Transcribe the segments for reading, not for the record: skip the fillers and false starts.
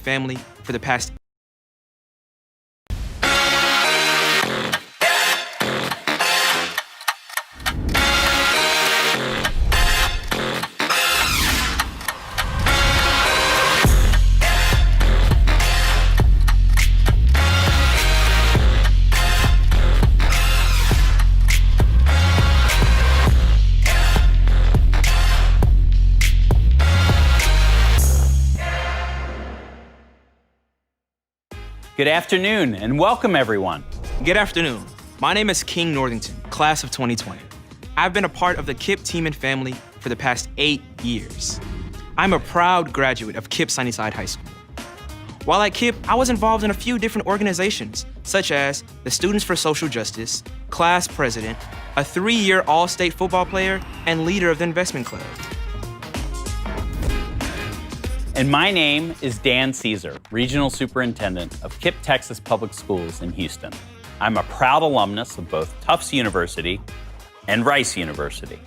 family for the past. Good afternoon and welcome everyone. Good afternoon. My name is King Northington, class of 2020. I've been a part of the KIPP team and family for the past 8 years. I'm a proud graduate of KIPP Sunnyside High School. While at KIPP, I was involved in a few different organizations, such as the Students for Social Justice, class president, a 3-year all-state football player, and leader of the investment club. And my name is Dan Caesar, Regional Superintendent of KIPP Texas Public Schools in Houston. I'm a proud alumnus of both Tufts University and Rice University.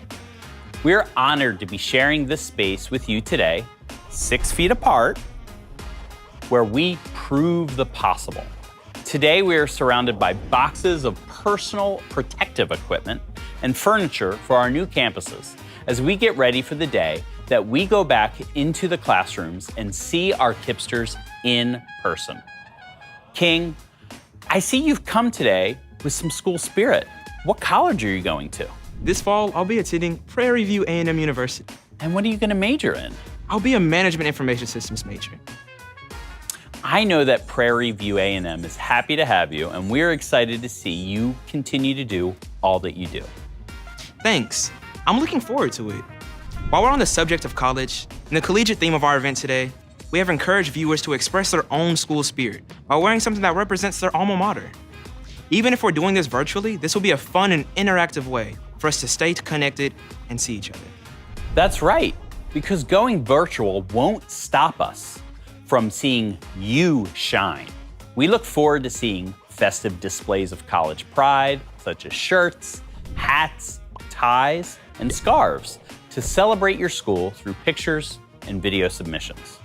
We're honored to be sharing this space with you today, 6 feet apart, where we prove the possible. Today, we are surrounded by boxes of personal protective equipment and furniture for our new campuses as we get ready for the day that we go back into the classrooms and see our KIPPsters in person. King, I see you've come today with some school spirit. What college are you going to? This fall, I'll be attending Prairie View A&M University. And what are you going to major in? I'll be a management information systems major. I know that Prairie View A&M is happy to have you, and we're excited to see you continue to do all that you do. Thanks. I'm looking forward to it. While we're on the subject of college, in the collegiate theme of our event today, we have encouraged viewers to express their own school spirit while wearing something that represents their alma mater. Even if we're doing this virtually, this will be a fun and interactive way for us to stay connected and see each other. That's right, because going virtual won't stop us from seeing you shine. We look forward to seeing festive displays of college pride, such as shirts, hats, ties, and scarves, to celebrate your school through pictures and video submissions.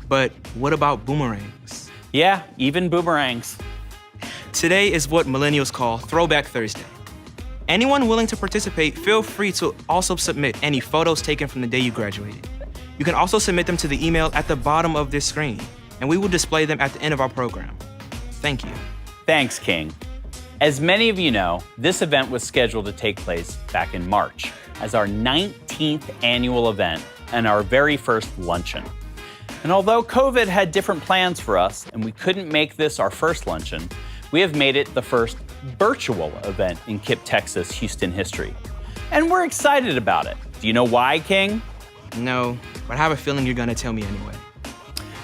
But what about boomerangs? Yeah, even boomerangs. Today is what millennials call Throwback Thursday. Anyone willing to participate, feel free to also submit any photos taken from the day you graduated. You can also submit them to the email at the bottom of this screen, and we will display them at the end of our program. Thank you. Thanks, King. As many of you know, this event was scheduled to take place back in March as our 19th annual event and our very first luncheon. And although COVID had different plans for us and we couldn't make this our first luncheon, we have made it the first virtual event in KIPP Texas Houston history. And we're excited about it. Do you know why, King? No, but I have a feeling you're gonna tell me anyway.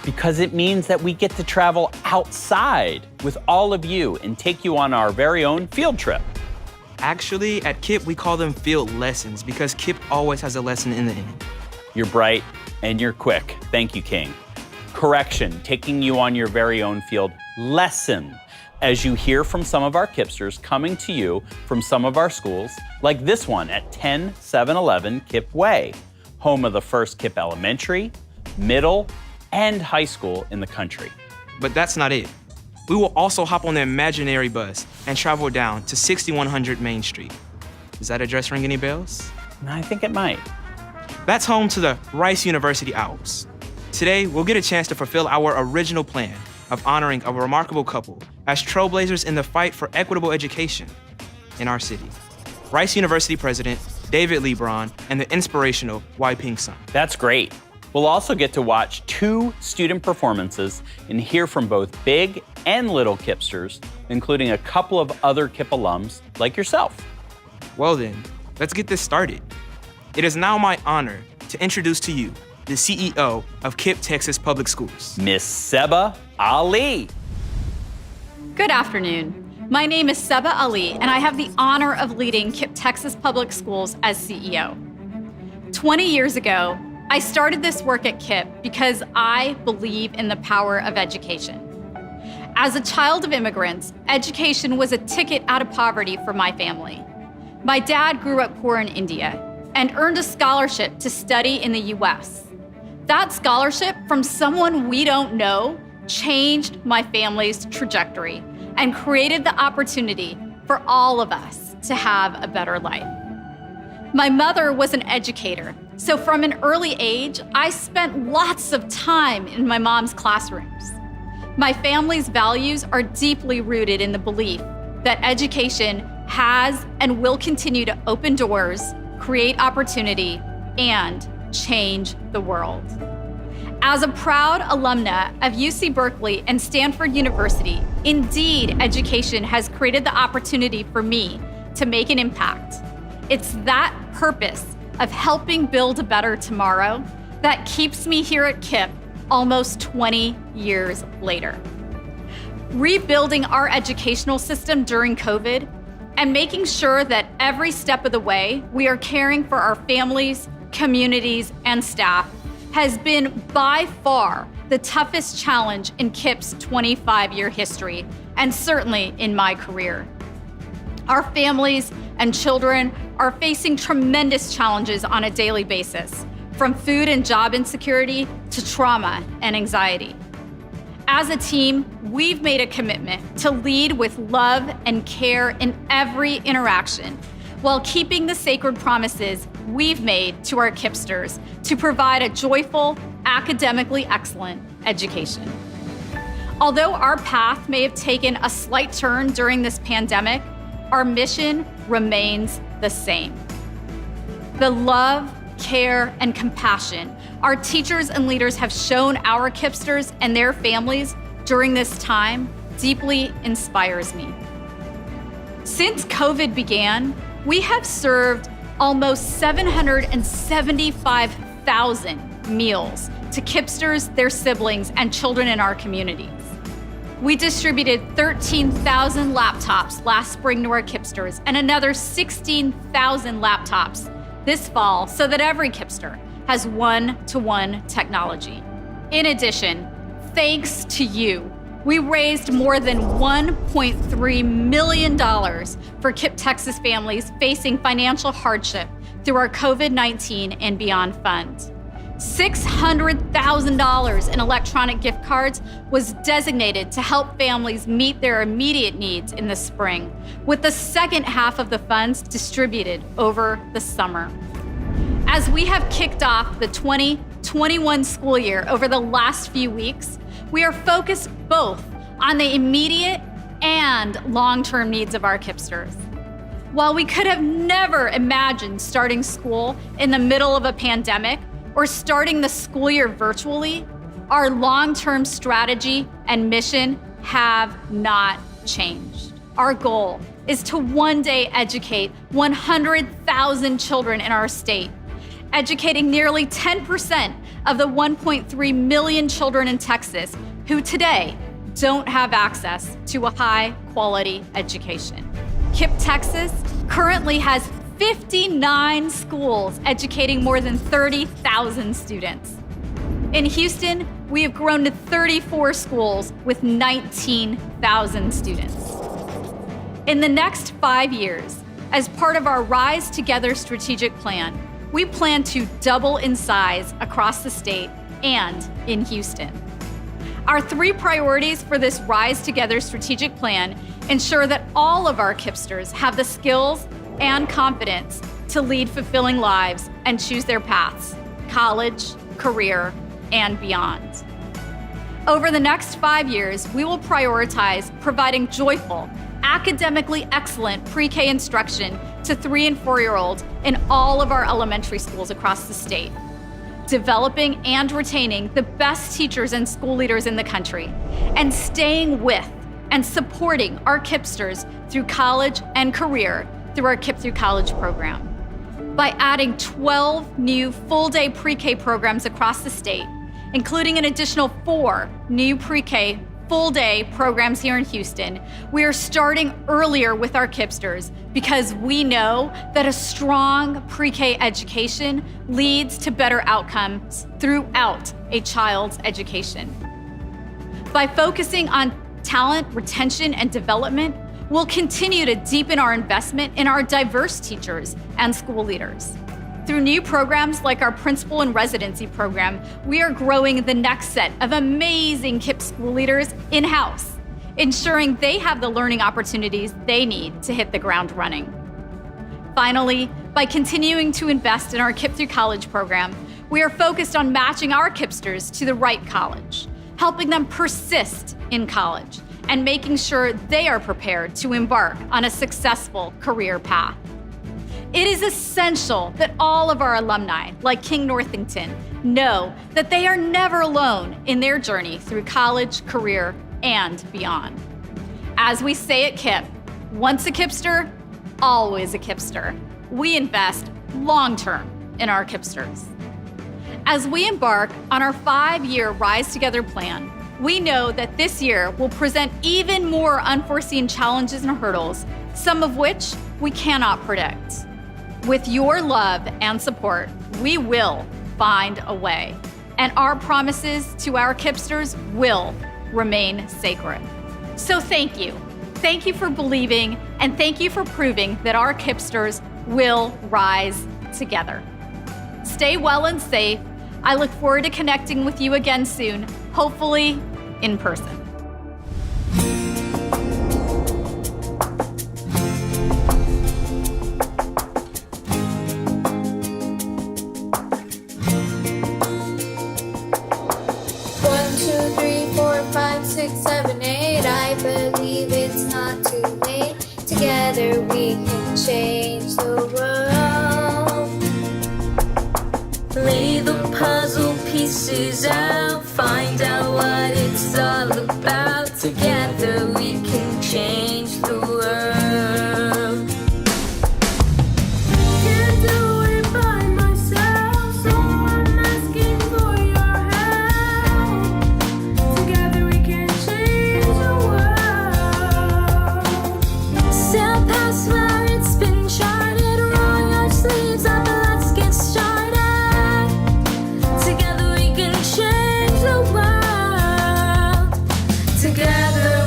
Because it means that we get to travel outside with all of you and take you on our very own field trip. Actually, at KIPP, we call them field lessons because KIPP always has a lesson in the end. You're bright and you're quick. Thank you, King. Correction, taking you on your very own field lesson as you hear from some of our KIPPsters coming to you from some of our schools, like this one at 10711 KIPP Way, home of the first KIPP elementary, middle, and high school in the country. But that's not it. We will also hop on the imaginary bus and travel down to 6100 Main Street. Does that address ring any bells? I think it might. That's home to the Rice University Owls. Today, we'll get a chance to fulfill our original plan of honoring a remarkable couple as trailblazers in the fight for equitable education in our city. Rice University President David Lebron and the inspirational Wai Ping Sun. That's great. We'll also get to watch 2 student performances and hear from both big and little KIPPsters, including a couple of other KIPP alums like yourself. Well then, let's get this started. It is now my honor to introduce to you the CEO of KIPP Texas Public Schools, Miss Seba Ali. Good afternoon. My name is Seba Ali, and I have the honor of leading KIPP Texas Public Schools as CEO. 20 years ago, I started this work at KIPP because I believe in the power of education. As a child of immigrants, education was a ticket out of poverty for my family. My dad grew up poor in India and earned a scholarship to study in the US. That scholarship from someone we don't know changed my family's trajectory and created the opportunity for all of us to have a better life. My mother was an educator, so from an early age, I spent lots of time in my mom's classrooms. My family's values are deeply rooted in the belief that education has and will continue to open doors, create opportunity, and change the world. As a proud alumna of UC Berkeley and Stanford University, indeed, education has created the opportunity for me to make an impact. It's that purpose of helping build a better tomorrow that keeps me here at KIPP almost 20 years later. Rebuilding our educational system during COVID and making sure that every step of the way we are caring for our families, communities, and staff has been by far the toughest challenge in KIPP's 25-year history, and certainly in my career. Our families and children are facing tremendous challenges on a daily basis, from food and job insecurity to trauma and anxiety. As a team, we've made a commitment to lead with love and care in every interaction, while keeping the sacred promises we've made to our KIPPsters to provide a joyful, academically excellent education. Although our path may have taken a slight turn during this pandemic, our mission remains the same. The love, care, and compassion our teachers and leaders have shown our KIPPsters and their families during this time deeply inspires me. Since COVID began, we have served almost 775,000 meals to KIPPsters, their siblings, and children in our communities. We distributed 13,000 laptops last spring to our KIPPsters and another 16,000 laptops this fall so that every KIPPster has one-to-one technology. In addition, thanks to you, we raised more than $1.3 million for KIPP Texas families facing financial hardship through our COVID-19 and Beyond Fund. $600,000 in electronic gift cards was designated to help families meet their immediate needs in the spring, with the second half of the funds distributed over the summer. As we have kicked off the 2021 school year over the last few weeks, we are focused both on the immediate and long-term needs of our KIPPsters. While we could have never imagined starting school in the middle of a pandemic or starting the school year virtually, our long-term strategy and mission have not changed. Our goal is to one day educate 100,000 children in our state, educating nearly 10% of the 1.3 million children in Texas who today don't have access to a high-quality education. KIPP Texas currently has 59 schools educating more than 30,000 students. In Houston, we have grown to 34 schools with 19,000 students. In the next 5 years, as part of our Rise Together strategic plan, we plan to double in size across the state and in Houston. Our 3 priorities for this Rise Together strategic plan ensure that all of our KIPPsters have the skills and confidence to lead fulfilling lives and choose their paths, college, career, and beyond. Over the next 5 years, we will prioritize providing joyful, academically excellent pre-K instruction to 3- and 4-year-olds in all of our elementary schools across the state, developing and retaining the best teachers and school leaders in the country, and staying with and supporting our KIPPsters through college and career through our KIPP Through College program. By adding 12 new full-day pre-K programs across the state, including an additional 4 new pre-K full-day programs here in Houston, we are starting earlier with our KIPPsters because we know that a strong pre-K education leads to better outcomes throughout a child's education. By focusing on talent, retention, and development, we'll continue to deepen our investment in our diverse teachers and school leaders. Through new programs like our Principal in Residency program, we are growing the next set of amazing KIPP school leaders in-house, ensuring they have the learning opportunities they need to hit the ground running. Finally, by continuing to invest in our KIPP through College program, we are focused on matching our KIPPsters to the right college, helping them persist in college, and making sure they are prepared to embark on a successful career path. It is essential that all of our alumni, like King Northington, know that they are never alone in their journey through college, career, and beyond. As we say at KIPP, once a KIPPster, always a KIPPster. We invest long-term in our KIPPsters. As we embark on our 5-year Rise Together plan, we know that this year will present even more unforeseen challenges and hurdles, some of which we cannot predict. With your love and support, we will find a way, and our promises to our KIPPsters will remain sacred. So thank you. Thank you for believing, and thank you for proving that our KIPPsters will rise together. Stay well and safe. I look forward to connecting with you again soon, hopefully in person. One, two, three, four, 5, 6, 7, 8. I believe it's not too late. Together we can change the world. Lay the puzzle pieces out, find out what it's all about. Together we can change the world. Can't do it by myself, so I'm asking for your help. Together we can change the world. Sail past where it's been charted, roll your sleeves up and let's get started. Together we can change the world. Together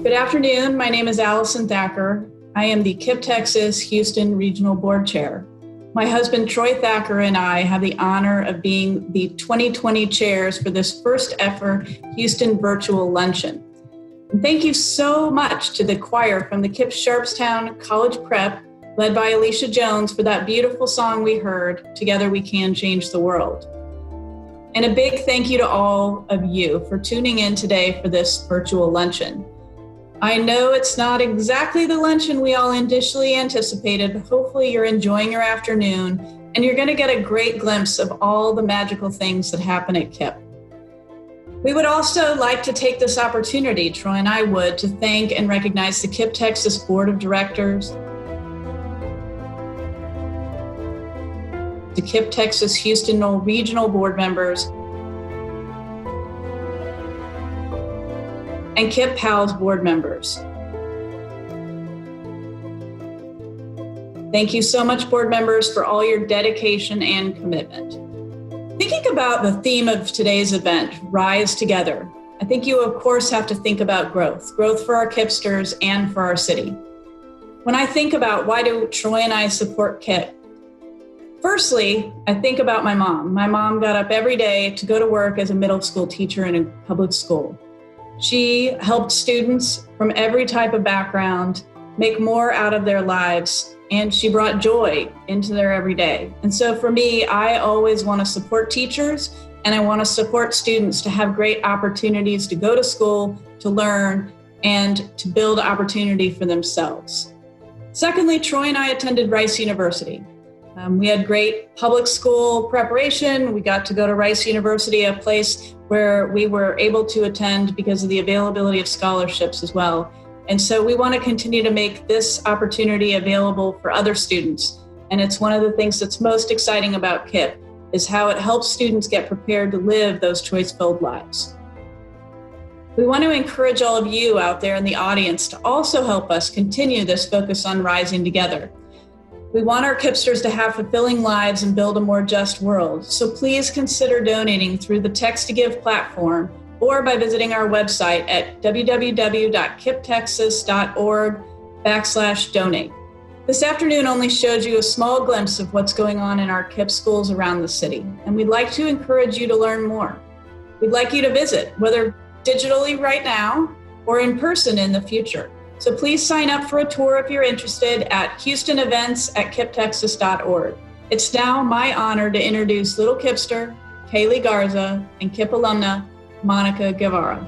Good afternoon. My name is Allison Thacker. I am the KIPP Texas Houston Regional Board Chair. My husband, Troy Thacker, and I have the honor of being the 2020 chairs for this first ever Houston Virtual Luncheon. And thank you so much to the choir from the KIPP Sharpstown College Prep, led by Alicia Jones, for that beautiful song we heard, Together We Can Change the World. And a big thank you to all of you for tuning in today for this virtual luncheon. I know it's not exactly the luncheon we all initially anticipated, but hopefully you're enjoying your afternoon and you're going to get a great glimpse of all the magical things that happen at KIPP. We would also like to take this opportunity, Troy and I would, to thank and recognize the KIPP Texas Board of Directors, the KIPP Texas Houston Knoll Regional Board members, and KIPP PALS board members. Thank you so much, board members, for all your dedication and commitment. Thinking about the theme of today's event, Rise Together, I think you, of course, have to think about growth for our KIPPsters and for our city. When I think about why do Troy and I support KIPP, firstly, I think about my mom. My mom got up every day to go to work as a middle school teacher in a public school. She helped students from every type of background make more out of their lives, and she brought joy into their everyday. And so for me, I always want to support teachers, and I want to support students to have great opportunities to go to school, to learn, and to build opportunity for themselves. Secondly, Troy and I attended Rice University. We had great public school preparation. We got to go to Rice University, a place where we were able to attend because of the availability of scholarships as well. And so we want to continue to make this opportunity available for other students. And it's one of the things that's most exciting about KIPP is how it helps students get prepared to live those choice-filled lives. We want to encourage all of you out there in the audience to also help us continue this focus on rising together. We want our KIPPsters to have fulfilling lives and build a more just world. So please consider donating through the Text to Give platform or by visiting our website at www.kipptexas.org/donate. This afternoon only showed you a small glimpse of what's going on in our KIPP schools around the city, and we'd like to encourage you to learn more. We'd like you to visit, whether digitally right now or in person in the future. So please sign up for a tour if you're interested at houstonevents@kipptexas.org. It's now my honor to introduce little KIPPster, Kaylee Garza, and KIPP alumna, Monica Guevara.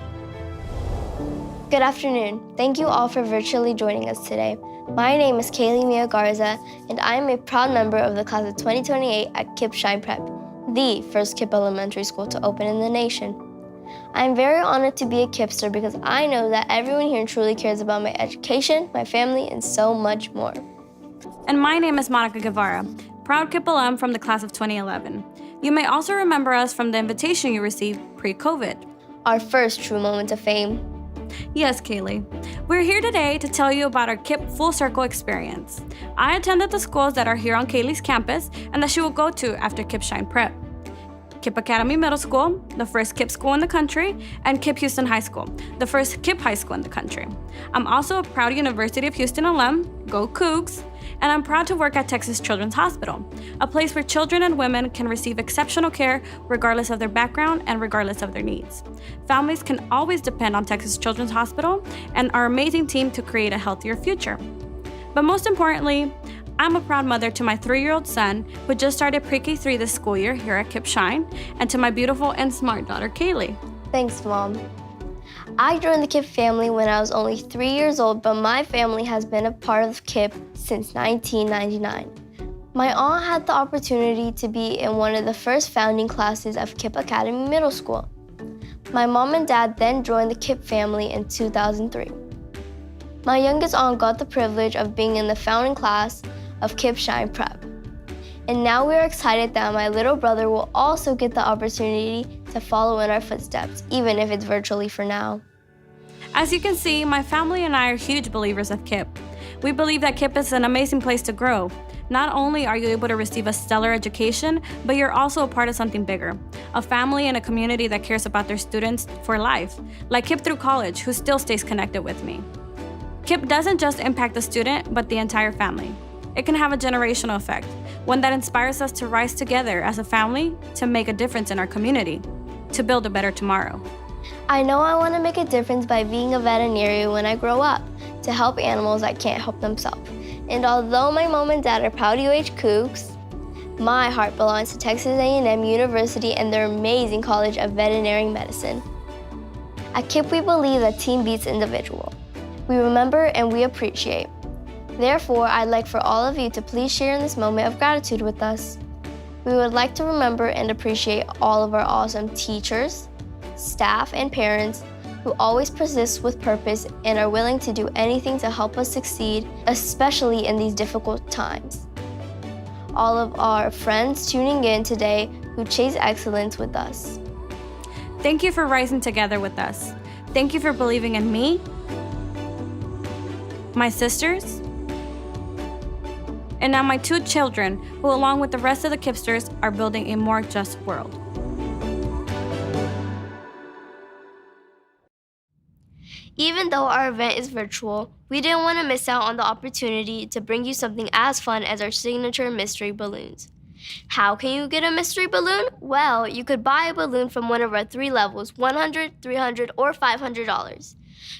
Good afternoon. Thank you all for virtually joining us today. My name is Kaylee Mia Garza, and I am a proud member of the class of 2028 at KIPP Shine Prep, the first KIPP elementary school to open in the nation. I'm very honored to be a KIPPster because I know that everyone here truly cares about my education, my family, and so much more. And my name is Monica Guevara, proud KIPP alum from the class of 2011. You may also remember us from the invitation you received pre-COVID. Our first true moment of fame. Yes, Kaylee. We're here today to tell you about our KIPP Full Circle experience. I attended the schools that are here on Kaylee's campus and that she will go to after KIPP Shine Prep. KIPP Academy Middle School, the first KIPP school in the country, and KIPP Houston High School, the first KIPP high school in the country. I'm also a proud University of Houston alum, go Cougs, and I'm proud to work at Texas Children's Hospital, a place where children and women can receive exceptional care regardless of their background and regardless of their needs. Families can always depend on Texas Children's Hospital and our amazing team to create a healthier future. But most importantly, I'm a proud mother to my 3-year-old son who just started pre-K3 this school year here at KIPP Shine, and to my beautiful and smart daughter, Kaylee. Thanks, Mom. I joined the KIPP family when I was only 3 years old, but my family has been a part of KIPP since 1999. My aunt had the opportunity to be in one of the first founding classes of KIPP Academy Middle School. My mom and dad then joined the KIPP family in 2003. My youngest aunt got the privilege of being in the founding class of KIPP Shine Prep. And now we're excited that my little brother will also get the opportunity to follow in our footsteps, even if it's virtually for now. As you can see, my family and I are huge believers of KIPP. We believe that KIPP is an amazing place to grow, Not only are you able to receive a stellar education, but you're also a part of something bigger, a family and a community that cares about their students for life, like KIPP Through College, who still stays connected with me. KIPP doesn't just impact the student, but the entire family. It can have a generational effect, one that inspires us to rise together as a family to make a difference in our community, to build a better tomorrow. I know I want to make a difference by being a veterinarian when I grow up, to help animals that can't help themselves. And although my mom and dad are proud UH Cougs, my heart belongs to Texas A&M University and their amazing College of Veterinary Medicine. At KIPP, we believe that team beats individual. We remember and we appreciate. Therefore, I'd like for all of you to please share in this moment of gratitude with us. We would like to remember and appreciate all of our awesome teachers, staff, and parents who always persist with purpose and are willing to do anything to help us succeed, especially in these difficult times. All of our friends tuning in today who chase excellence with us. Thank you for rising together with us. Thank you for believing in me, my sisters, and now my 2 children, who along with the rest of the KIPPsters are building a more just world. Even though our event is virtual, we didn't want to miss out on the opportunity to bring you something as fun as our signature mystery balloons. How can you get a mystery balloon? Well, you could buy a balloon from one of our 3 levels, $100, $300, or $500.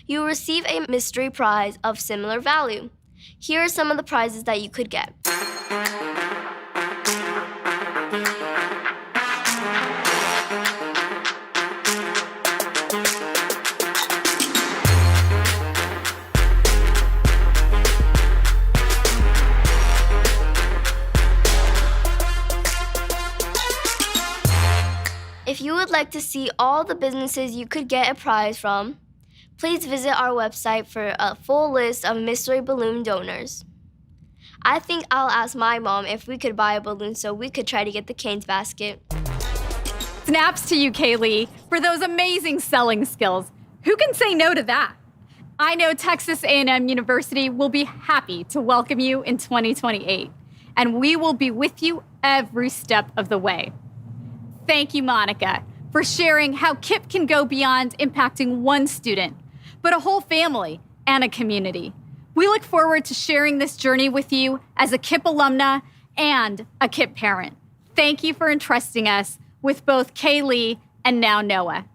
You will receive a mystery prize of similar value. Here are some of the prizes that you could get. If you would like to see all the businesses you could get a prize from, please visit our website for a full list of mystery balloon donors. I think I'll ask my mom if we could buy a balloon so we could try to get the Canes basket. Snaps to you, Kaylee, for those amazing selling skills. Who can say no to that? I know Texas A&M University will be happy to welcome you in 2028, and we will be with you every step of the way. Thank you, Monica, for sharing how KIPP can go beyond impacting one student, but a whole family and a community. We look forward to sharing this journey with you as a KIPP alumna and a KIPP parent. Thank you for entrusting us with both Kaylee and now Noah.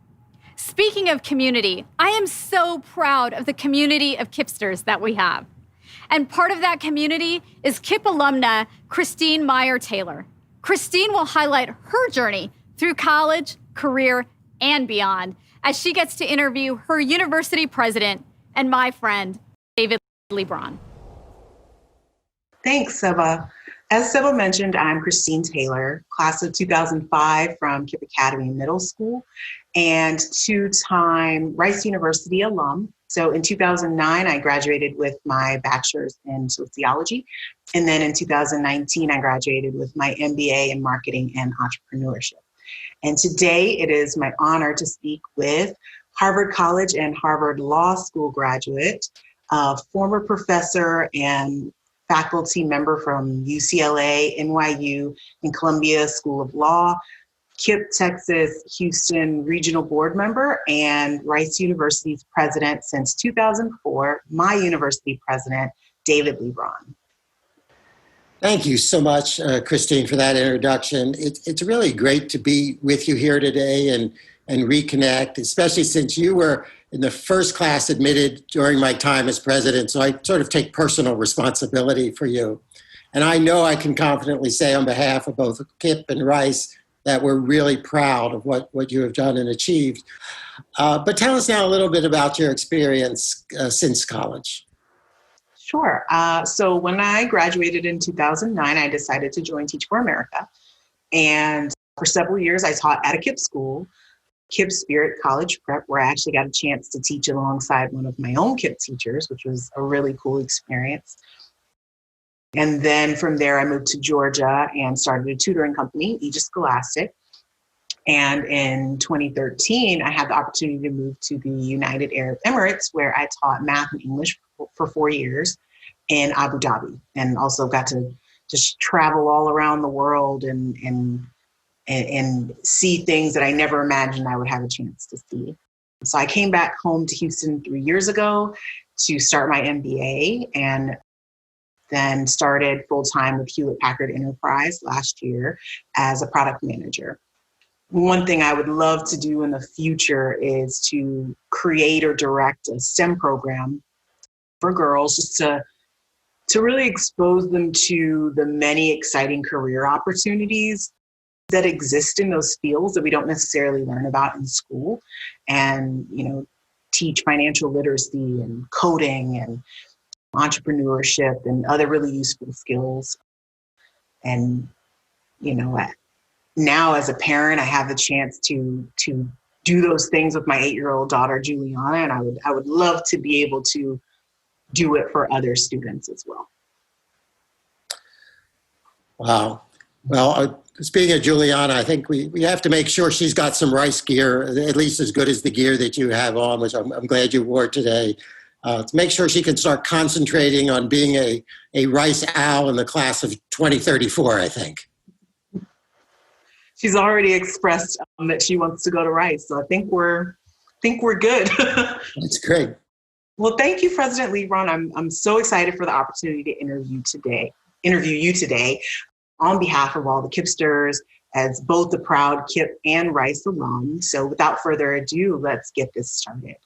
Speaking of community, I am so proud of the community of KIPPsters that we have. And part of that community is KIPP alumna Christine Meyer-Taylor. Christine will highlight her journey through college, career, and beyond as she gets to interview her university president and my friend, David Lebron. Thanks, Seba. As Seba mentioned, I'm Christine Taylor, class of 2005 from KIPP Academy Middle School and 2-time Rice University alum. So in 2009, I graduated with my bachelor's in sociology. And then in 2019, I graduated with my MBA in marketing and entrepreneurship. And today it is my honor to speak with Harvard College and Harvard Law School graduate, former professor and faculty member from UCLA, NYU, and Columbia School of Law, KIPP Texas Houston Regional Board member, and Rice University's president since 2004, my university president, David Lebron. Thank you so much, Christine, for that introduction. It's really great to be with you here today and reconnect, especially since you were in the first class admitted during my time as president, so I sort of take personal responsibility for you. And I know I can confidently say on behalf of both KIPP and Rice that we're really proud of what you have done and achieved. But tell us now a little bit about your experience since college. Sure. So when I graduated in 2009, I decided to join Teach for America. And for several years, I taught at a KIPP school, KIPP Spirit College Prep, where I actually got a chance to teach alongside one of my own KIPP teachers, which was a really cool experience. And then from there, I moved to Georgia and started a tutoring company, Aegis Scholastic. And in 2013, I had the opportunity to move to the United Arab Emirates, where I taught math and English for 4 years in Abu Dhabi, and also got to just travel all around the world and see things that I never imagined I would have a chance to see. So I came back home to Houston 3 years ago to start my MBA, and then started full-time with Hewlett-Packard Enterprise last year as a product manager. One thing I would love to do in the future is to create or direct a STEM program for girls, just to really expose them to the many exciting career opportunities that exist in those fields that we don't necessarily learn about in school, and, you know, teach financial literacy and coding and entrepreneurship and other really useful skills. And, you know, now as a parent, I have the chance to do those things with my 8-year-old daughter, Juliana, and I would love to be able to do it for other students as well. Wow. Well, speaking of Juliana, I think we have to make sure she's got some Rice gear, at least as good as the gear that you have on, which I'm glad you wore today, to make sure she can start concentrating on being a Rice owl in the class of 2034, I think. She's already expressed that she wants to go to Rice, so I think we're good. That's great. Well, thank you, President Lebron. I'm so excited for the opportunity to interview you today on behalf of all the Kipsters, as both the proud KIPP and Rice alum. So without further ado, let's get this started.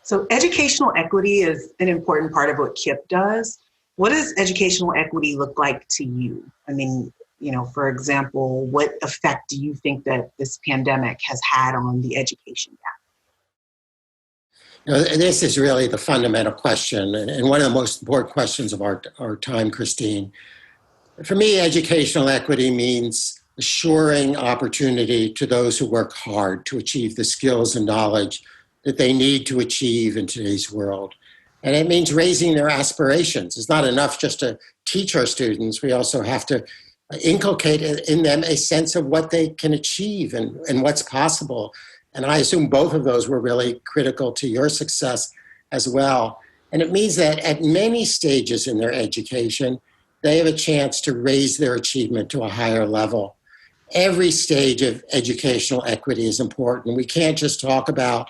So educational equity is an important part of what KIPP does. What does educational equity look like to you? I mean, you know, for example, what effect do you think that this pandemic has had on the education gap? You know, this is really the fundamental question, and one of the most important questions of our time, Christine. For me, educational equity means assuring opportunity to those who work hard to achieve the skills and knowledge that they need to achieve in today's world. And it means raising their aspirations. It's not enough just to teach our students. We also have to inculcate in them a sense of what they can achieve and what's possible. And I assume both of those were really critical to your success as well. And it means that at many stages in their education, they have a chance to raise their achievement to a higher level. Every stage of educational equity is important. We can't just talk about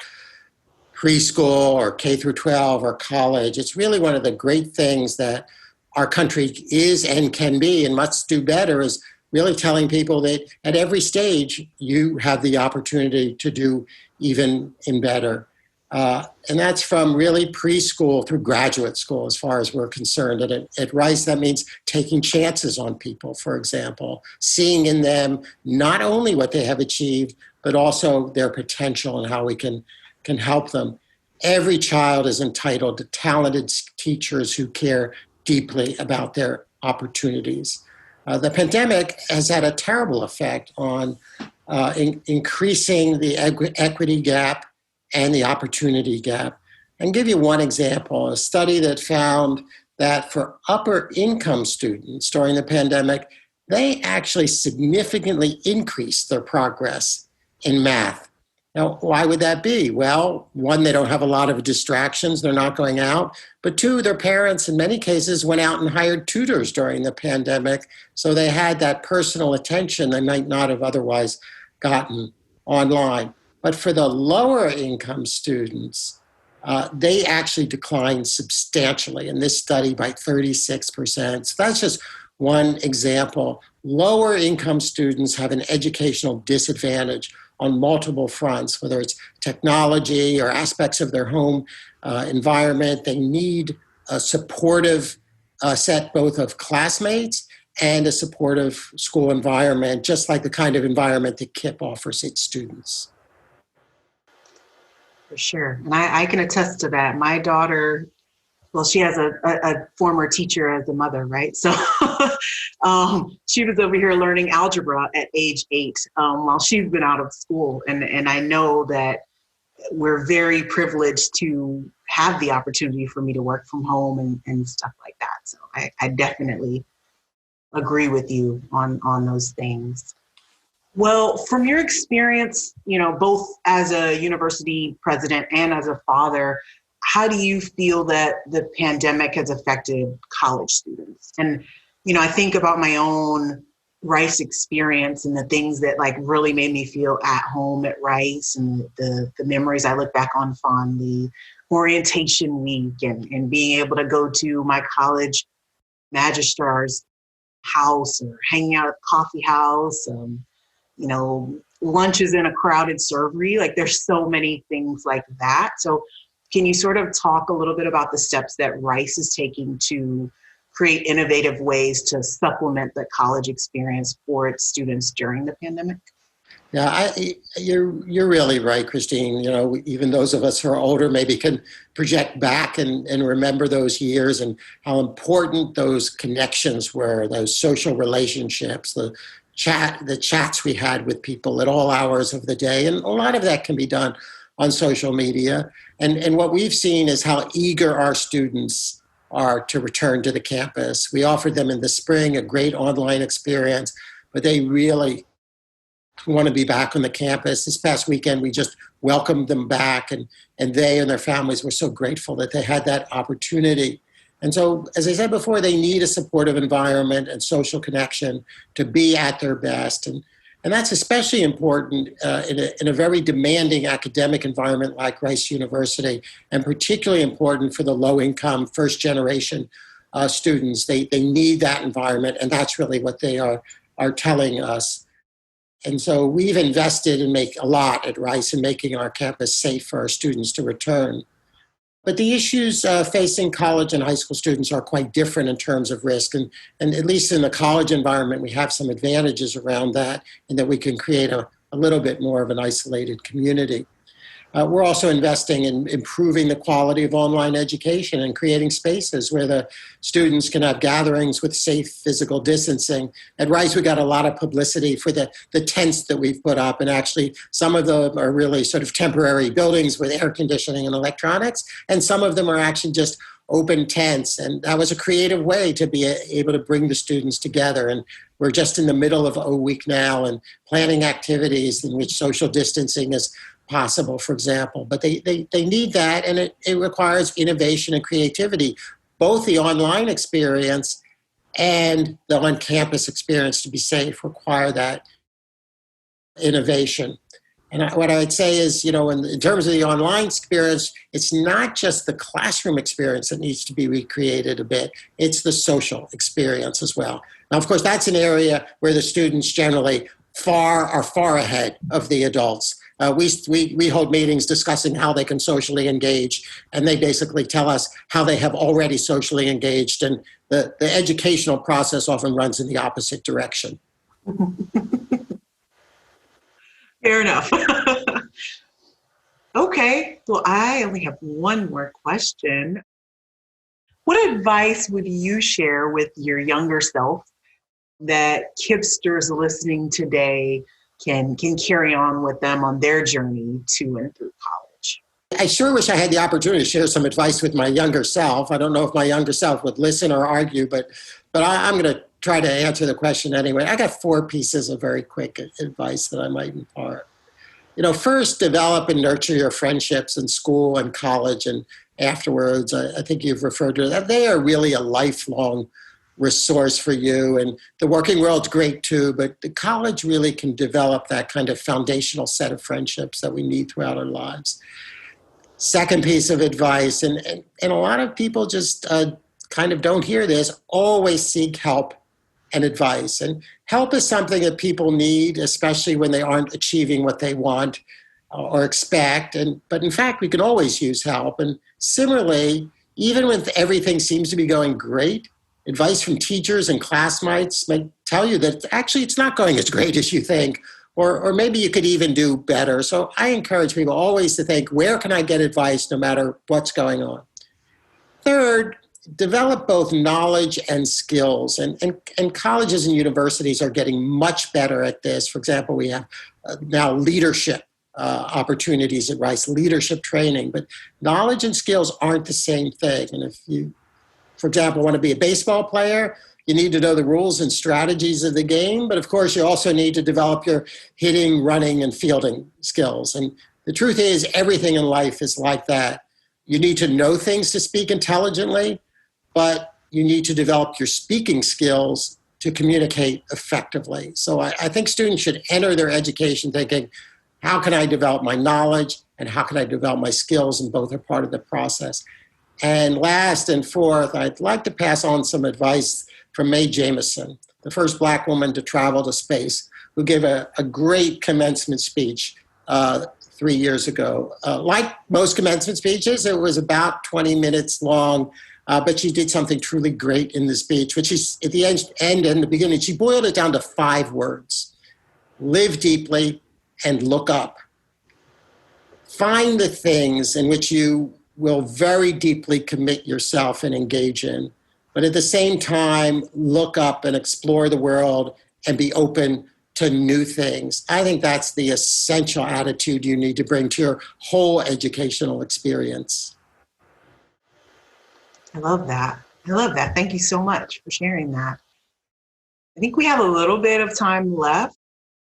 preschool or K through 12 or college. It's really one of the great things that our country is and can be and must do better, is really telling people that at every stage you have the opportunity to do even better. And that's from really preschool through graduate school, as far as we're concerned. And at Rice, that means taking chances on people, for example, seeing in them not only what they have achieved, but also their potential and how we can help them. Every child is entitled to talented teachers who care deeply about their opportunities. The pandemic has had a terrible effect on increasing the equity gap and the opportunity gap. And give you one example, a study that found that for upper income students during the pandemic, they actually significantly increased their progress in math. Now, why would that be? Well, one, they don't have a lot of distractions, they're not going out. But two, their parents in many cases went out and hired tutors during the pandemic, so they had that personal attention they might not have otherwise gotten online. But for the lower income students, they actually declined substantially in this study by 36%. So that's just one example. Lower income students have an educational disadvantage on multiple fronts, whether it's technology or aspects of their home environment. They need a supportive set both of classmates and a supportive school environment, just like the kind of environment that KIPP offers its students. For sure. And I can attest to that. My daughter, well, she has a former teacher as a mother, right? So she was over here learning algebra at age 8 while she's been out of school. And I know that we're very privileged to have the opportunity for me to work from home and stuff like that. So I definitely agree with you on those things. Well, from your experience, you know, both as a university president and as a father, how do you feel that the pandemic has affected college students? And I think about my own Rice experience and the things that like really made me feel at home at Rice, and the memories I look back on fondly. Orientation week and being able to go to my college magistrar's house or hanging out at the coffee house, lunches in a crowded servery. Like there's so many things like that. So can you sort of talk a little bit about the steps that Rice is taking to create innovative ways to supplement the college experience for its students during the pandemic? Yeah, you're really right, Christine. Even those of us who are older maybe can project back and remember those years and how important those connections were, those social relationships, the chats we had with people at all hours of the day. And a lot of that can be done on social media. And what we've seen is how eager our students are to return to the campus. We offered them in the spring a great online experience, but they really want to be back on the campus. This past weekend, we just welcomed them back, and they and their families were so grateful that they had that opportunity. And so, as I said before, they need a supportive environment and social connection to be at their best. And that's especially important in a very demanding academic environment like Rice University, and particularly important for the low-income, first-generation students. They need that environment, and that's really what they are telling us. And so we've invested and make a lot at Rice in making our campus safe for our students to return. But the issues facing college and high school students are quite different in terms of risk. And at least in the college environment, we have some advantages around that, and that we can create a little bit more of an isolated community. We're also investing in improving the quality of online education and creating spaces where the students can have gatherings with safe physical distancing. At Rice, we got a lot of publicity for the tents that we've put up, and actually some of them are really sort of temporary buildings with air conditioning and electronics, and some of them are actually just open tents. And that was a creative way to be able to bring the students together. And we're just in the middle of O Week now and planning activities in which social distancing is possible, for example. But they need that, and it requires innovation and creativity. Both the online experience and the on-campus experience to be safe require that innovation. And what I would say is, in terms of the online experience, it's not just the classroom experience that needs to be recreated a bit, it's the social experience as well. Now, of course, that's an area where the students generally are far ahead of the adults. We hold meetings discussing how they can socially engage, and they basically tell us how they have already socially engaged, and the educational process often runs in the opposite direction. Fair enough. Okay, well, I only have one more question. What advice would you share with your younger self that Kipsters listening today can carry on with them on their journey to and through college? I sure wish I had the opportunity to share some advice with my younger self. I don't know if my younger self would listen or argue, but I'm going to try to answer the question anyway. I got 4 pieces of very quick advice that I might impart. First, develop and nurture your friendships in school and college and afterwards. I think you've referred to that. They are really a lifelong resource for you. And the working world's great too, but the college really can develop that kind of foundational set of friendships that we need throughout our lives. Second piece of advice, and a lot of people just kind of don't hear this, always seek help and advice. And help is something that people need, especially when they aren't achieving what they want or expect. But in fact, we can always use help. And similarly, even when everything seems to be going great, advice from teachers and classmates might tell you that actually it's not going as great as you think, or maybe you could even do better. So I encourage people always to think, where can I get advice no matter what's going on? Third, develop both knowledge and skills. And colleges and universities are getting much better at this. For example, we have now leadership opportunities at Rice, leadership training, but knowledge and skills aren't the same thing. And if you, for example, want to be a baseball player, you need to know the rules and strategies of the game. But of course, you also need to develop your hitting, running, and fielding skills. And the truth is, everything in life is like that. You need to know things to speak intelligently, but you need to develop your speaking skills to communicate effectively. So I think students should enter their education thinking, how can I develop my knowledge and how can I develop my skills? And both are part of the process. And last and fourth, I'd like to pass on some advice from Mae Jemison, the first Black woman to travel to space, who gave a great commencement speech 3 years ago. Like most commencement speeches, it was about 20 minutes long, but she did something truly great in the speech, which is at the end and the beginning, she boiled it down to 5 words: live deeply and look up. Find the things in which you will very deeply commit yourself and engage in, but at the same time, look up and explore the world and be open to new things. I think that's the essential attitude you need to bring to your whole educational experience. I love that. I love that. Thank you so much for sharing that. I think we have a little bit of time left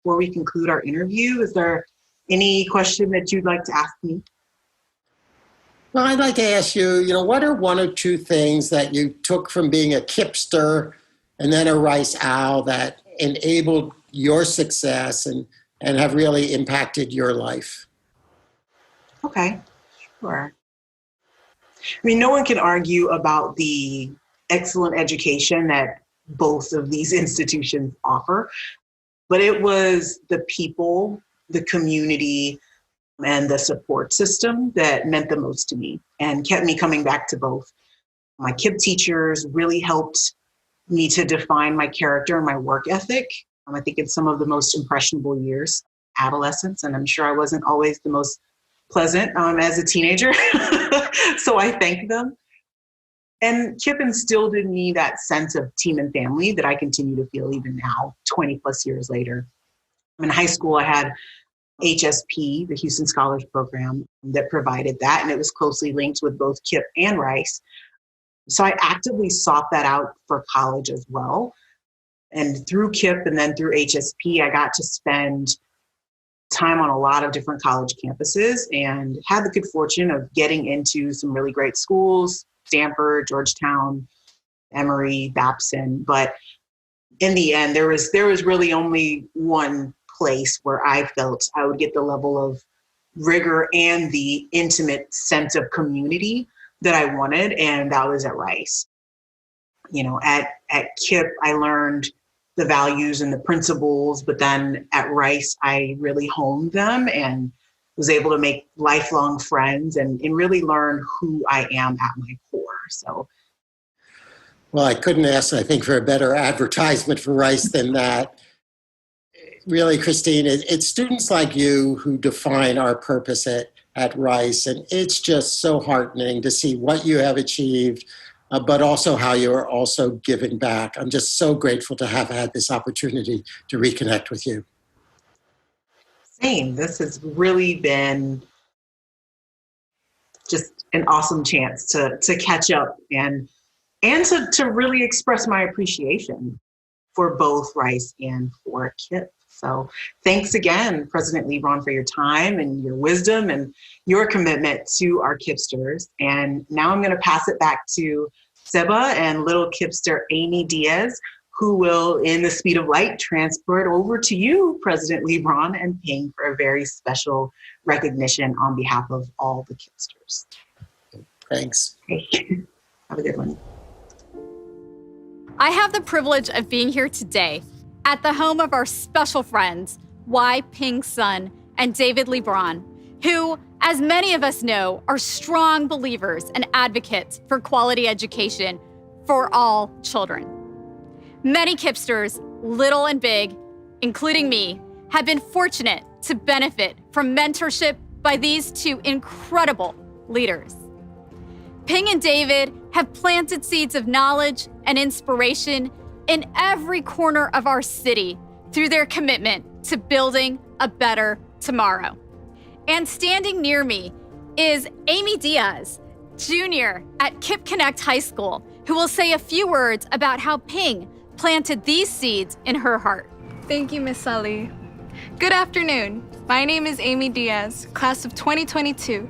before we conclude our interview. Is there any question that you'd like to ask me? Well, I'd like to ask you, what are 1 or 2 things that you took from being a Kipster and then a Rice Owl that enabled your success and have really impacted your life? Okay, sure. I mean, no one can argue about the excellent education that both of these institutions offer, but it was the people, the community, and the support system that meant the most to me and kept me coming back to both. My KIPP teachers really helped me to define my character and my work ethic. I think in some of the most impressionable years, adolescence, and I'm sure I wasn't always the most pleasant as a teenager, so I thank them. And KIPP instilled in me that sense of team and family that I continue to feel even now, 20 plus years later. In high school, I had HSP, the Houston Scholars Program, that provided that, and it was closely linked with both KIPP and Rice. So I actively sought that out for college as well. And through KIPP and then through HSP, I got to spend time on a lot of different college campuses and had the good fortune of getting into some really great schools, Stanford, Georgetown, Emory, Babson. But in the end, there was really only one place where I felt I would get the level of rigor and the intimate sense of community that I wanted, and that was at Rice. At KIPP, I learned the values and the principles, but then at Rice, I really honed them and was able to make lifelong friends and really learn who I am at my core. So, well, I couldn't ask, I think, for a better advertisement for Rice than that. Really, Christine, it's students like you who define our purpose at Rice, and it's just so heartening to see what you have achieved, but also how you are also giving back. I'm just so grateful to have had this opportunity to reconnect with you. Same. This has really been just an awesome chance to catch up and to really express my appreciation for both Rice and for KIPP. So thanks again, President Lebron, for your time and your wisdom and your commitment to our Kipsters. And now I'm going to pass it back to Seba and little Kipster Amy Diaz, who will, in the speed of light, transfer it over to you, President Lebron, and paying for a very special recognition on behalf of all the Kipsters. Thanks. Okay. Have a good one. I have the privilege of being here today at the home of our special friends, Y. Ping Sun and David Lebron, who, as many of us know, are strong believers and advocates for quality education for all children. Many Kipsters, little and big, including me, have been fortunate to benefit from mentorship by these two incredible leaders. Ping and David have planted seeds of knowledge and inspiration in every corner of our city through their commitment to building a better tomorrow. And standing near me is Amy Diaz, junior at KIPP Connect High School, who will say a few words about how Ping planted these seeds in her heart. Thank you, Miss Sully. Good afternoon. My name is Amy Diaz, class of 2022.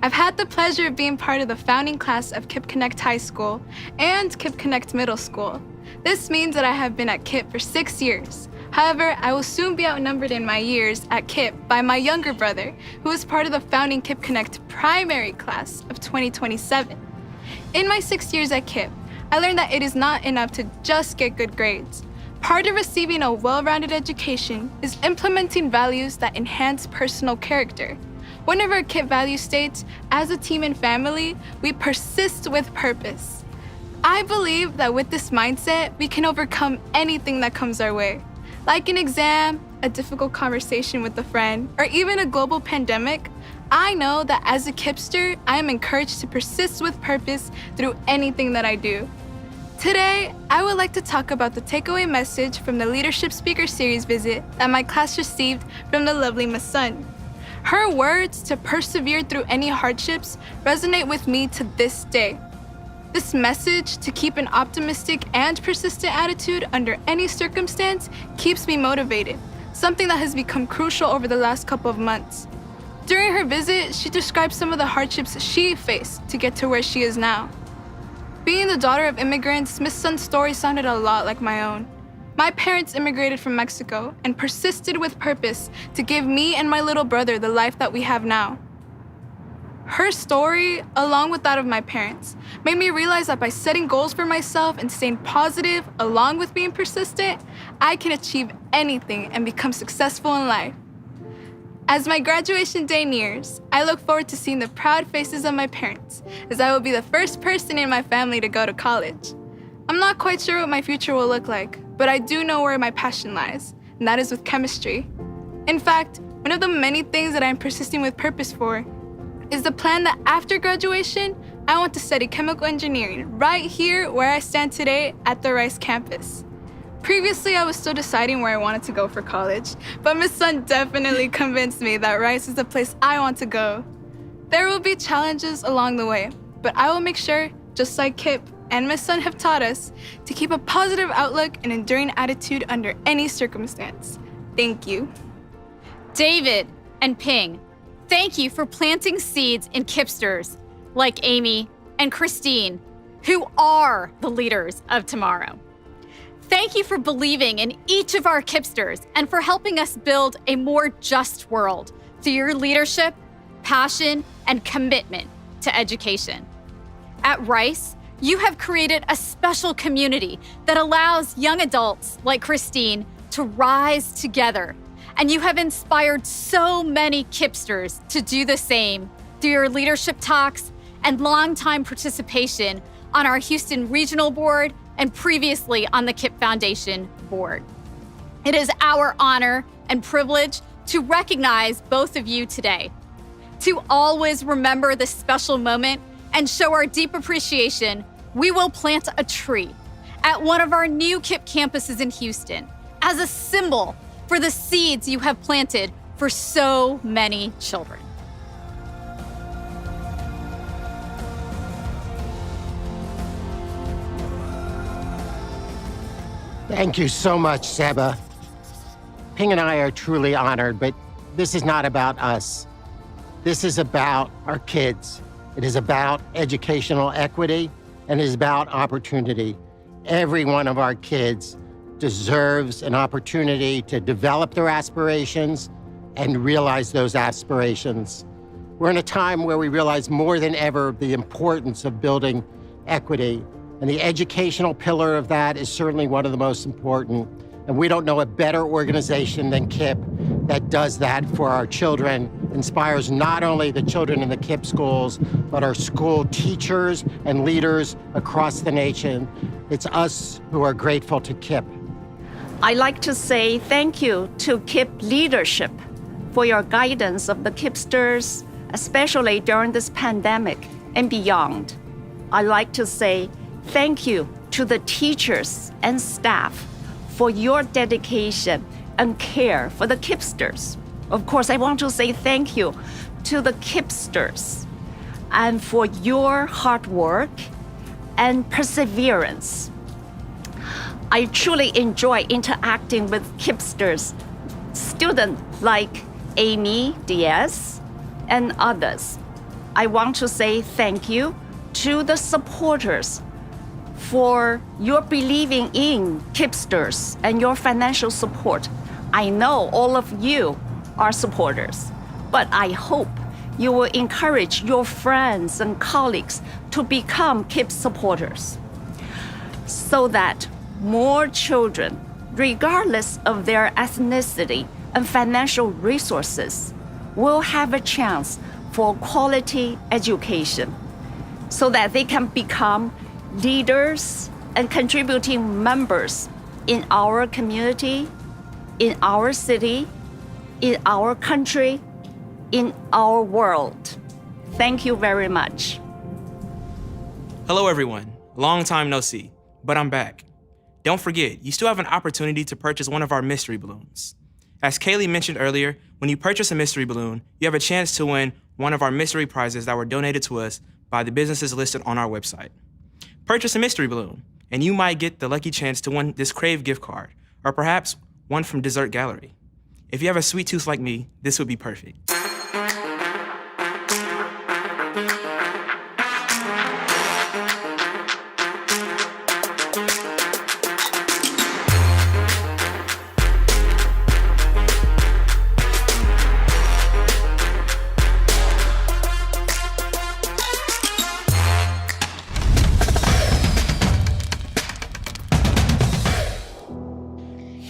I've had the pleasure of being part of the founding class of KIPP Connect High School and KIPP Connect Middle School. This means that I have been at KIPP for 6 years. However, I will soon be outnumbered in my years at KIPP by my younger brother, who is part of the founding KIPP Connect primary class of 2027. In my 6 years at KIPP, I learned that it is not enough to just get good grades. Part of receiving a well-rounded education is implementing values that enhance personal character. One of our KIPP values states, as a team and family, we persist with purpose. I believe that with this mindset, we can overcome anything that comes our way. Like an exam, a difficult conversation with a friend, or even a global pandemic, I know that as a KIPPster, I am encouraged to persist with purpose through anything that I do. Today, I would like to talk about the takeaway message from the Leadership Speaker Series visit that my class received from the lovely Miss Sun. Her words to persevere through any hardships resonate with me to this day. This message to keep an optimistic and persistent attitude under any circumstance keeps me motivated, something that has become crucial over the last couple of months. During her visit, she described some of the hardships she faced to get to where she is now. Being the daughter of immigrants, Miss Sun's story sounded a lot like my own. My parents immigrated from Mexico and persisted with purpose to give me and my little brother the life that we have now. Her story, along with that of my parents, made me realize that by setting goals for myself and staying positive, along with being persistent, I can achieve anything and become successful in life. As my graduation day nears, I look forward to seeing the proud faces of my parents, as I will be the first person in my family to go to college. I'm not quite sure what my future will look like, but I do know where my passion lies, and that is with chemistry. In fact, one of the many things that I'm persisting with purpose for is the plan that after graduation, I want to study chemical engineering right here where I stand today at the Rice campus. Previously, I was still deciding where I wanted to go for college, but Miss Sun definitely convinced me that Rice is the place I want to go. There will be challenges along the way, but I will make sure, just like KIPP and Miss Sun have taught us, to keep a positive outlook and enduring attitude under any circumstance. Thank you. David and Ping, thank you for planting seeds in KIPPsters like Amy and Christine, who are the leaders of tomorrow. Thank you for believing in each of our KIPPsters and for helping us build a more just world through your leadership, passion, and commitment to education. At Rice, you have created a special community that allows young adults like Christine to rise together. And you have inspired so many KIPPsters to do the same through your leadership talks and longtime participation on our Houston Regional Board and previously on the KIPP Foundation Board. It is our honor and privilege to recognize both of you today. To always remember this special moment and show our deep appreciation, we will plant a tree at one of our new KIPP campuses in Houston as a symbol for the seeds you have planted for so many children. Thank you so much, Seba. Ping and I are truly honored, but this is not about us. This is about our kids. It is about educational equity, and it is about opportunity. Every one of our kids deserves an opportunity to develop their aspirations and realize those aspirations. We're in a time where we realize more than ever the importance of building equity, and the educational pillar of that is certainly one of the most important. And we don't know a better organization than KIPP that does that for our children, inspires not only the children in the KIPP schools, but our school teachers and leaders across the nation. It's us who are grateful to KIPP. I'd like to say thank you to KIPP leadership for your guidance of the KIPPsters, especially during this pandemic and beyond. I'd like to say thank you to the teachers and staff for your dedication and care for the KIPPsters. Of course, I want to say thank you to the KIPPsters and for your hard work and perseverance. I truly enjoy interacting with KIPPsters, students like Amy Diaz and others. I want to say thank you to the supporters for your believing in Kipsters and your financial support. I know all of you are supporters, but I hope you will encourage your friends and colleagues to become KIPP supporters so that more children, regardless of their ethnicity and financial resources, will have a chance for quality education so that they can become leaders and contributing members in our community, in our city, in our country, in our world. Thank you very much. Hello, everyone. Long time no see, but I'm back. Don't forget, you still have an opportunity to purchase one of our mystery balloons. As Kaylee mentioned earlier, when you purchase a mystery balloon, you have a chance to win one of our mystery prizes that were donated to us by the businesses listed on our website. Purchase a mystery balloon, and you might get the lucky chance to win this Crave gift card, or perhaps one from Dessert Gallery. If you have a sweet tooth like me, this would be perfect.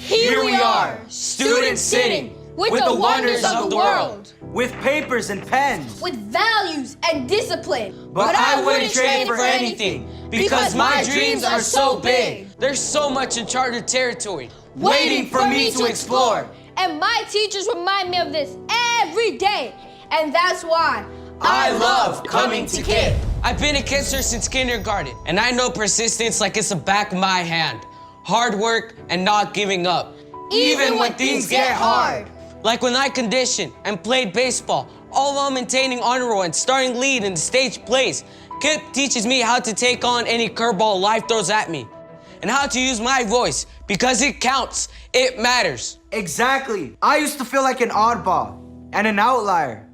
Here we are, students sitting with the wonders of the world, with papers and pens, with values and discipline. But I wouldn't trade it for anything because my dreams are so big. There's so much uncharted territory waiting for me to explore. And my teachers remind me of this every day. And that's why I love coming to KIPP. I've been a Kipster since kindergarten, and I know persistence like it's the back of my hand. Hard work and not giving up. Even when things get hard. Like when I conditioned and played baseball, all while maintaining honor roll and starting lead in the stage plays. KIPP teaches me how to take on any curveball life throws at me, and how to use my voice because it counts, it matters. Exactly. I used to feel like an oddball and an outlier,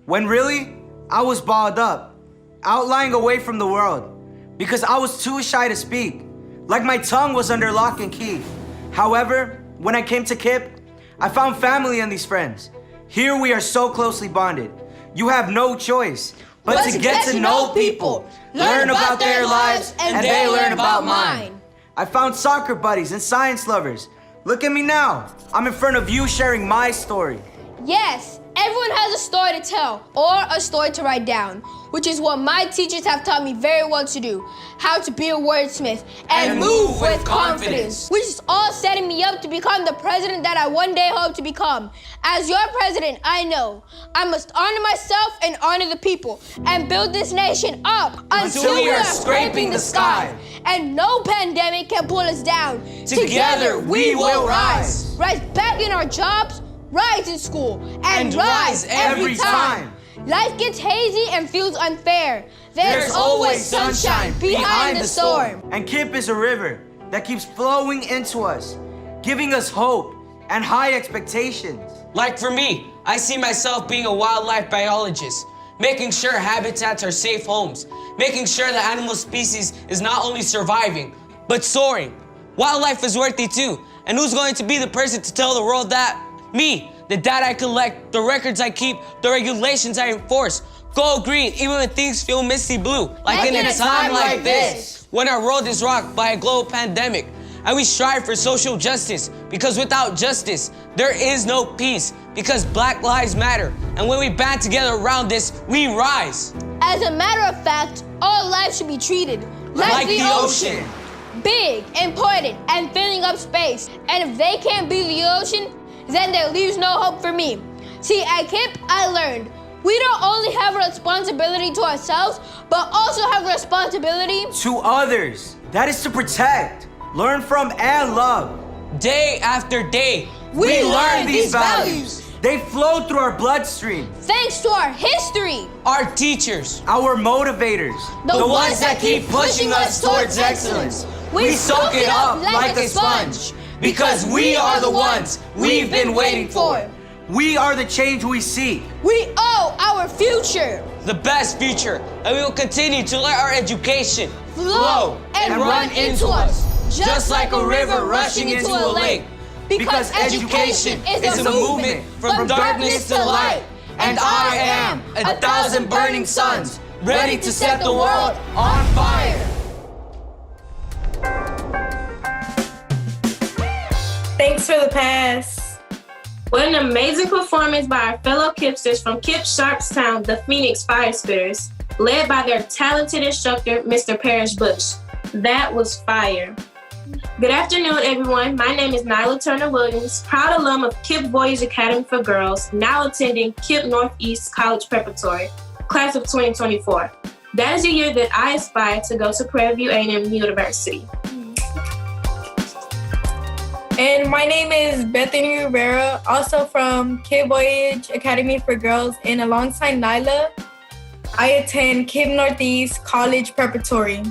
when really, I was balled up, outlying away from the world, because I was too shy to speak, like my tongue was under lock and key. However, when I came to KIPP, I found family in these friends. Here we are so closely bonded. You have no choice but to get to know people, learn about their lives, and they learn about mine. I found soccer buddies and science lovers. Look at me now. I'm in front of you sharing my story. Yes, everyone has a story to tell or a story to write down, which is what my teachers have taught me very well to do, how to be a wordsmith and move with confidence, which is all setting me up to become the president that I one day hope to become. As your president, I know I must honor myself and honor the people and build this nation up until we are scraping the sky. And no pandemic can pull us down. Together we will rise. Rise back in our jobs, rise in school, and rise every time. Life gets hazy and feels unfair. There's always sunshine behind the storm. And KIPP is a river that keeps flowing into us, giving us hope and high expectations. Like for me, I see myself being a wildlife biologist, making sure habitats are safe homes, making sure the animal species is not only surviving, but soaring. Wildlife is worthy too. And who's going to be the person to tell the world that? Me, the data I collect, the records I keep, the regulations I enforce. Go green, even when things feel misty blue. Like in a time like this. When our world is rocked by a global pandemic, and we strive for social justice, because without justice, there is no peace, because Black Lives Matter. And when we band together around this, we rise. As a matter of fact, all life should be treated like the ocean. Big, important, and filling up space. And if they can't be the ocean, then there leaves no hope for me. See, at KIPP, I learned we don't only have a responsibility to ourselves, but also have a responsibility to others. That is to protect, learn from, and love. Day after day, we learn these values. They flow through our bloodstream. Thanks to our history, our teachers, our motivators, the ones that keep pushing us towards excellence. We soak it up like a sponge. Because we are the ones we've been waiting for. We are the change we seek. We owe our future the best future, and we will continue to let our education Flow and run into us, just like a river rushing into a lake. Because education is a movement from darkness to light. And I am 1,000 burning suns, ready to set the world on fire. Thanks for the pass. What an amazing performance by our fellow Kipsters from KIPP Sharpstown, the Phoenix Fire Spitters, led by their talented instructor, Mr. Parrish Bush. That was fire. Good afternoon, everyone. My name is Nyla Turner-Williams, proud alum of KIPP Voyage Academy for Girls, now attending KIPP Northeast College Preparatory, class of 2024. That is the year that I aspire to go to Prairie View A&M University. And my name is Bethany Rivera, also from KIPP Voyage Academy for Girls, and alongside Nyla, I attend KIPP Northeast College Preparatory.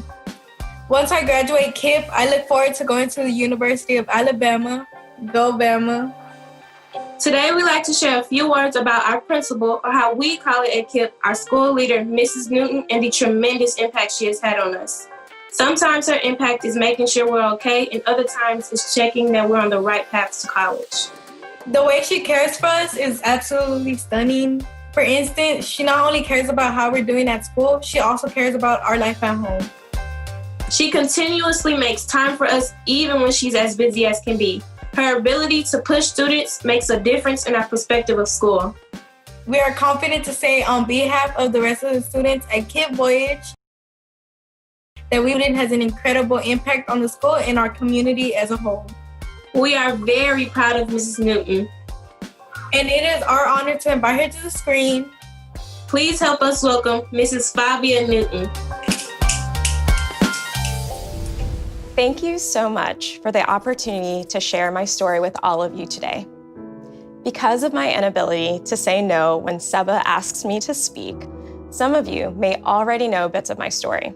Once I graduate KIPP, I look forward to going to the University of Alabama. Go Bama. Today, we'd like to share a few words about our principal, or how we call it at KIPP, our school leader, Mrs. Newton, and the tremendous impact she has had on us. Sometimes her impact is making sure we're okay, and other times it's checking that we're on the right path to college. The way she cares for us is absolutely stunning. For instance, she not only cares about how we're doing at school, she also cares about our life at home. She continuously makes time for us even when she's as busy as can be. Her ability to push students makes a difference in our perspective of school. We are confident to say on behalf of the rest of the students at KIPP Voyage that we has an incredible impact on the school and our community as a whole. We are very proud of Mrs. Newton. And it is our honor to invite her to the screen. Please help us welcome Mrs. Fabia Newton. Thank you so much for the opportunity to share my story with all of you today. Because of my inability to say no when Seba asks me to speak, some of you may already know bits of my story.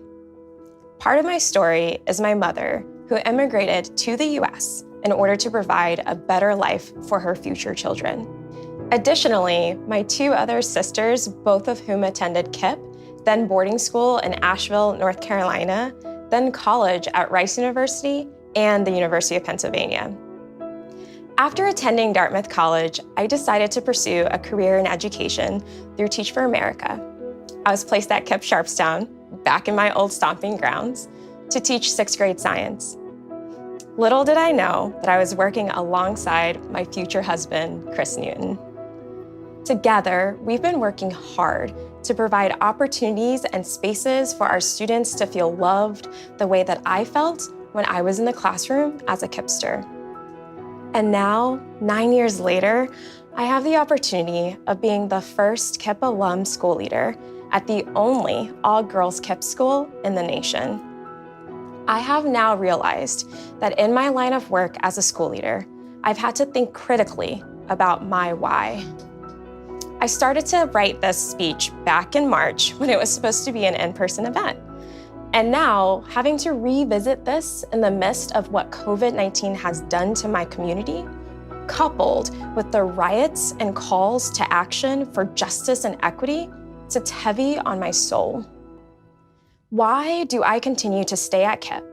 Part of my story is my mother, who immigrated to the US in order to provide a better life for her future children. Additionally, my two other sisters, both of whom attended KIPP, then boarding school in Asheville, North Carolina, then college at Rice University and the University of Pennsylvania. After attending Dartmouth College, I decided to pursue a career in education through Teach for America. I was placed at KIPP Sharpstown, back in my old stomping grounds, to teach 6th grade science. Little did I know that I was working alongside my future husband, Chris Newton. Together, we've been working hard to provide opportunities and spaces for our students to feel loved the way that I felt when I was in the classroom as a KIPPster. And now, 9 years later, I have the opportunity of being the first KIPP alum school leader at the only all-girls KIPP school in the nation. I have now realized that in my line of work as a school leader, I've had to think critically about my why. I started to write this speech back in March when it was supposed to be an in-person event. And now, having to revisit this in the midst of what COVID-19 has done to my community, coupled with the riots and calls to action for justice and equity, sits heavy on my soul. Why do I continue to stay at KIPP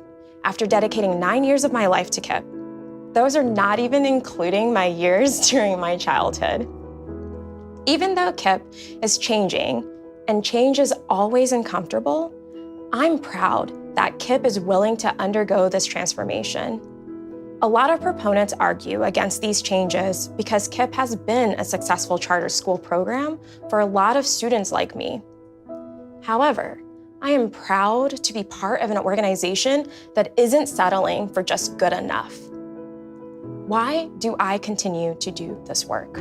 after dedicating 9 years of my life to KIPP? Those are not even including my years during my childhood. Even though KIPP is changing, and change is always uncomfortable, I'm proud that KIPP is willing to undergo this transformation. A lot of proponents argue against these changes because KIPP has been a successful charter school program for a lot of students like me. However, I am proud to be part of an organization that isn't settling for just good enough. Why do I continue to do this work?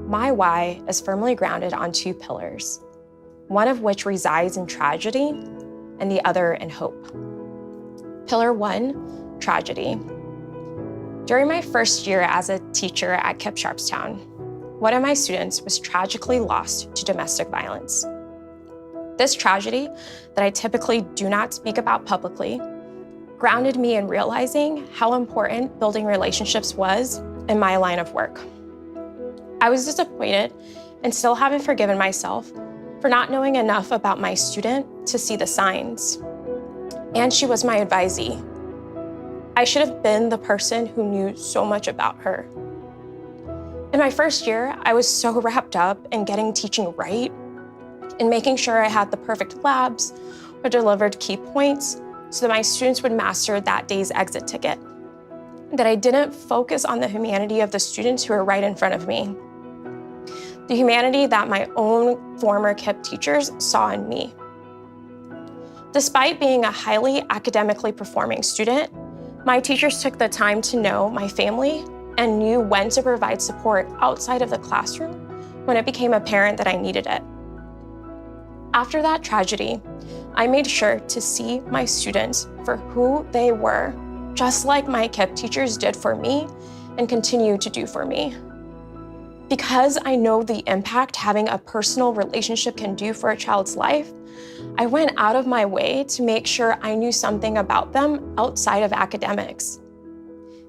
My why is firmly grounded on 2 pillars, one of which resides in tragedy and the other in hope. Pillar 1, tragedy. During my first year as a teacher at KIPP Sharpstown, one of my students was tragically lost to domestic violence. This tragedy, that I typically do not speak about publicly, grounded me in realizing how important building relationships was in my line of work. I was disappointed and still haven't forgiven myself for not knowing enough about my student to see the signs. And she was my advisee. I should have been the person who knew so much about her. In my first year, I was so wrapped up in getting teaching right and making sure I had the perfect labs or delivered key points so that my students would master that day's exit ticket, that I didn't focus on the humanity of the students who were right in front of me, the humanity that my own former KIPP teachers saw in me. Despite being a highly academically performing student, my teachers took the time to know my family and knew when to provide support outside of the classroom when it became apparent that I needed it. After that tragedy, I made sure to see my students for who they were, just like my KIPP teachers did for me and continue to do for me. Because I know the impact having a personal relationship can do for a child's life, I went out of my way to make sure I knew something about them outside of academics.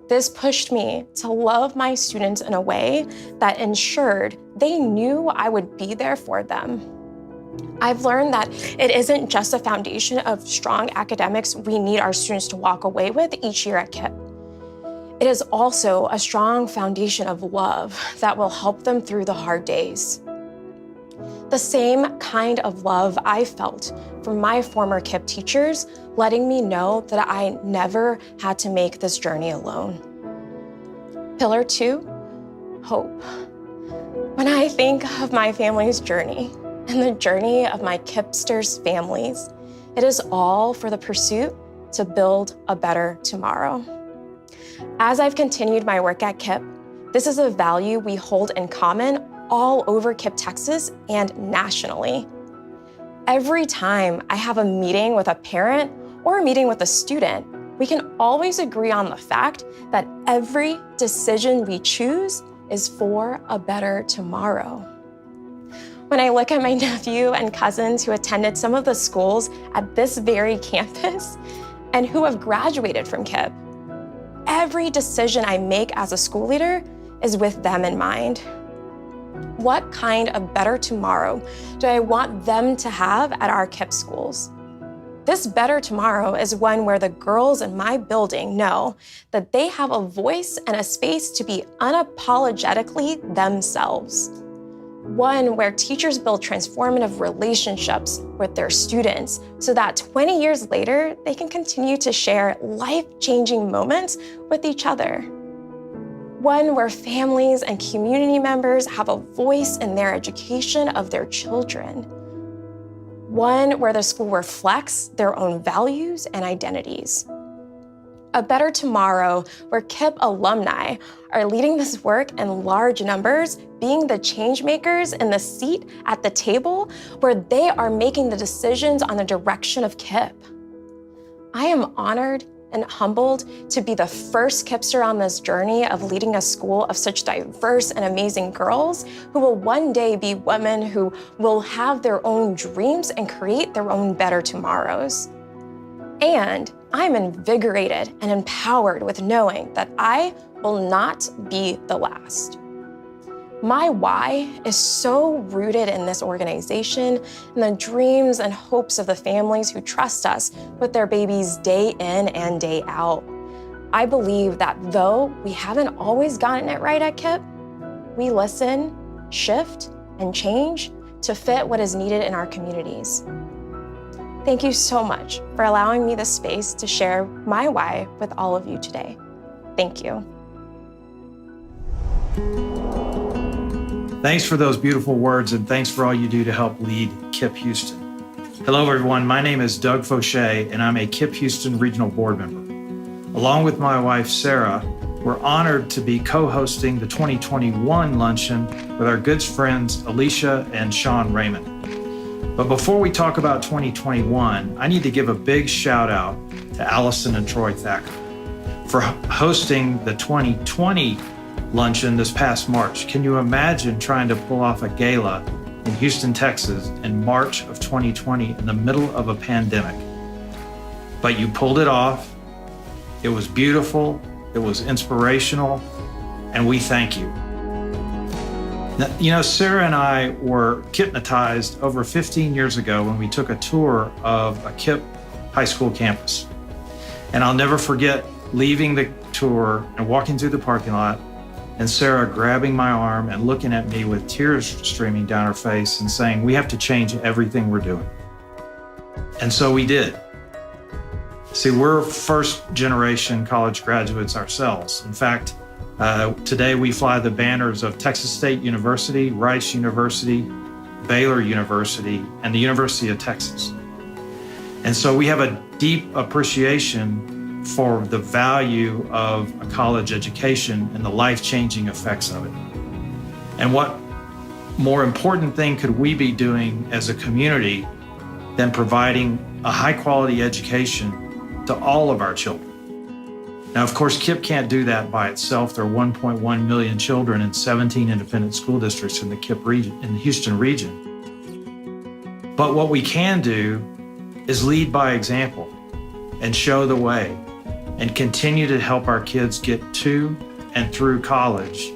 This pushed me to love my students in a way that ensured they knew I would be there for them. I've learned that it isn't just a foundation of strong academics we need our students to walk away with each year at KIPP. It is also a strong foundation of love that will help them through the hard days. The same kind of love I felt from my former KIPP teachers, letting me know that I never had to make this journey alone. Pillar 2, hope. When I think of my family's journey and the journey of my KIPPsters' families, it is all for the pursuit to build a better tomorrow. As I've continued my work at KIPP, this is a value we hold in common all over KIPP Texas and nationally. Every time I have a meeting with a parent or a meeting with a student, we can always agree on the fact that every decision we choose is for a better tomorrow. When I look at my nephew and cousins who attended some of the schools at this very campus and who have graduated from KIPP, every decision I make as a school leader is with them in mind. What kind of better tomorrow do I want them to have at our KIPP schools? This better tomorrow is one where the girls in my building know that they have a voice and a space to be unapologetically themselves. One where teachers build transformative relationships with their students so that 20 years later, they can continue to share life-changing moments with each other. One where families and community members have a voice in their education of their children. One where the school reflects their own values and identities. A better tomorrow where KIPP alumni are leading this work in large numbers, being the change makers in the seat at the table where they are making the decisions on the direction of KIPP. I am honored and humbled to be the first KIPPster on this journey of leading a school of such diverse and amazing girls who will one day be women who will have their own dreams and create their own better tomorrows. And I'm invigorated and empowered with knowing that I will not be the last. My why is so rooted in this organization and the dreams and hopes of the families who trust us with their babies day in and day out. I believe that though we haven't always gotten it right at KIPP, we listen, shift, and change to fit what is needed in our communities. Thank you so much for allowing me the space to share my why with all of you today. Thank you. Thanks for those beautiful words, and thanks for all you do to help lead KIPP Houston. Hello, everyone. My name is Doug Fauché, and I'm a KIPP Houston Regional Board member. Along with my wife, Sarah, we're honored to be co-hosting the 2021 luncheon with our good friends, Alicia and Sean Raymond. But before we talk about 2021, I need to give a big shout out to Allison and Troy Thacker for hosting the 2020 luncheon this past March. Can you imagine trying to pull off a gala in Houston, Texas in March of 2020 in the middle of a pandemic? But you pulled it off. It was beautiful. It was inspirational. And we thank you. Now, Sarah and I were hypnotized over 15 years ago when we took a tour of a KIPP high school campus. And I'll never forget leaving the tour and walking through the parking lot and Sarah grabbing my arm and looking at me with tears streaming down her face and saying, "We have to change everything we're doing." And so we did. See, we're first generation college graduates ourselves. In fact, today we fly the banners of Texas State University, Rice University, Baylor University, and the University of Texas. And so we have a deep appreciation for the value of a college education and the life-changing effects of it. And what more important thing could we be doing as a community than providing a high-quality education to all of our children? Now, of course, KIPP can't do that by itself. There are 1.1 million children in 17 independent school districts in the KIPP region, in the Houston region. But what we can do is lead by example and show the way and continue to help our kids get to and through college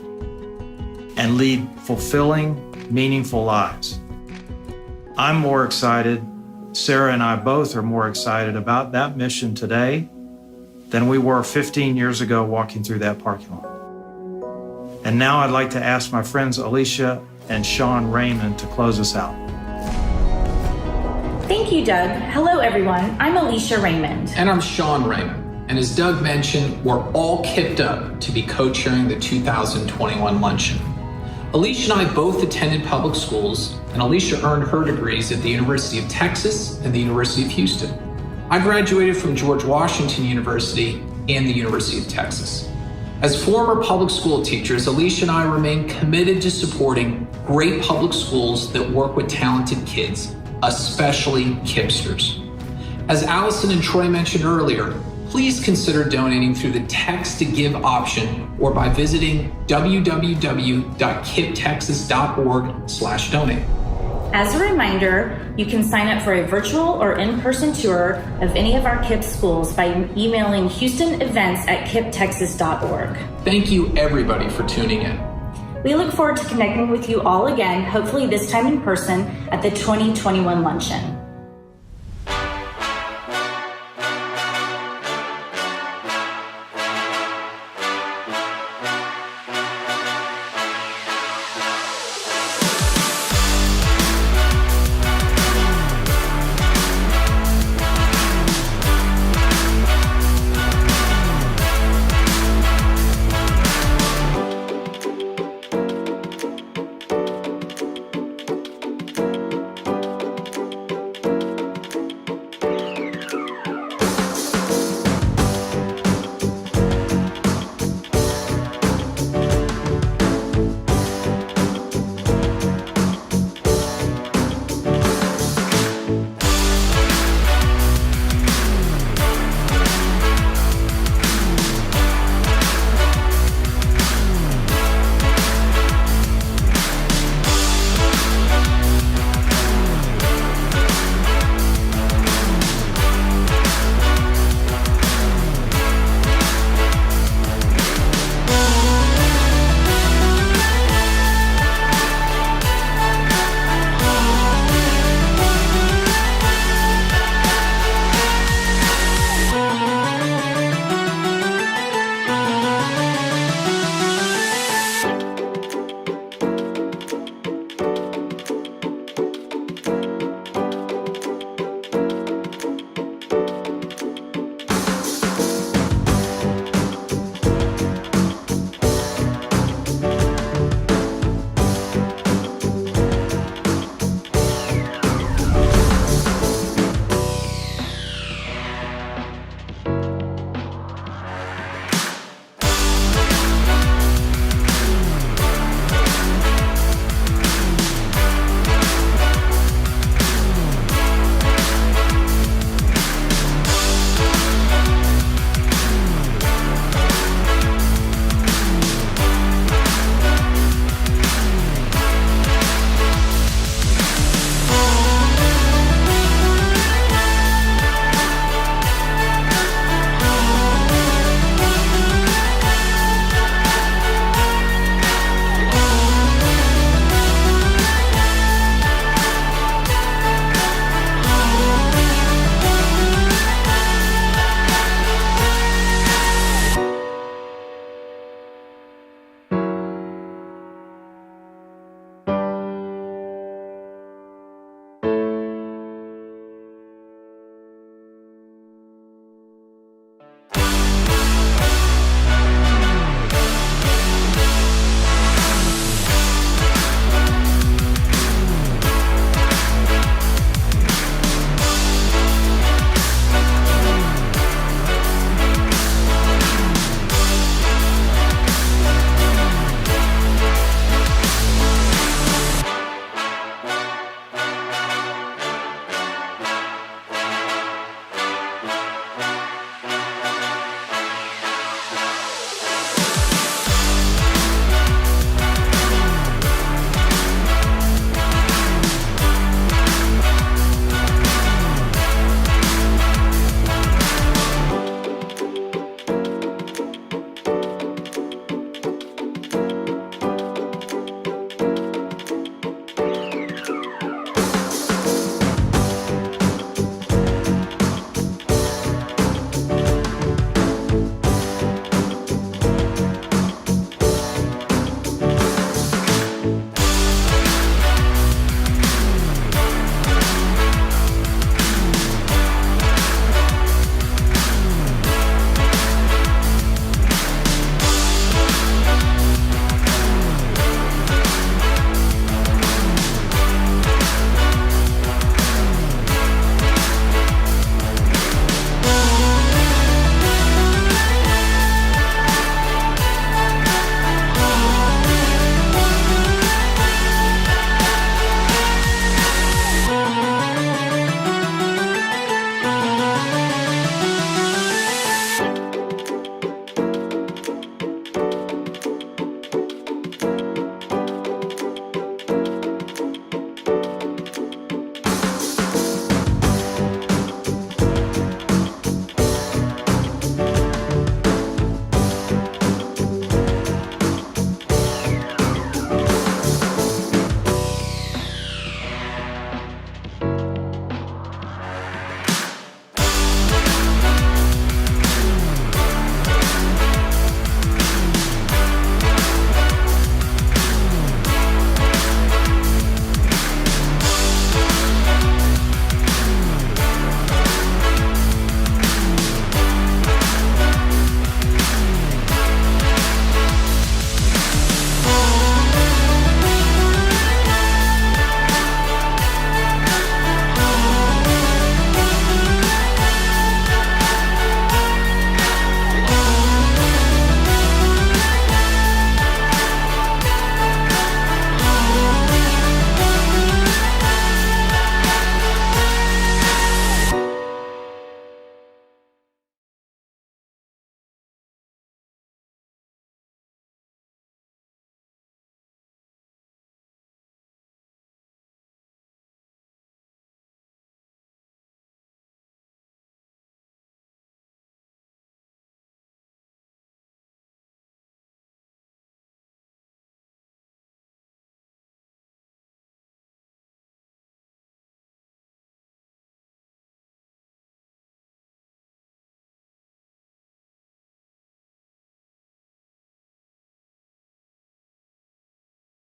and lead fulfilling, meaningful lives. I'm more excited, Sarah and I both are more excited about that mission today than we were 15 years ago walking through that parking lot. And now I'd like to ask my friends Alicia and Sean Raymond to close us out. Thank you, Doug. Hello, everyone. I'm Alicia Raymond. And I'm Sean Raymond. And as Doug mentioned, we're all kipped up to be co-chairing the 2021 luncheon. Alicia and I both attended public schools, and Alicia earned her degrees at the University of Texas and the University of Houston. I graduated from George Washington University and the University of Texas. As former public school teachers, Alicia and I remain committed to supporting great public schools that work with talented kids, especially KIPPsters. As Allison and Troy mentioned earlier, please consider donating through the text to give option or by visiting www.kipptexas.org/donate. As a reminder, you can sign up for a virtual or in-person tour of any of our KIPP schools by emailing houstonevents@kipptexas.org. Thank you, everybody, for tuning in. We look forward to connecting with you all again, hopefully this time in person, at the 2021 luncheon.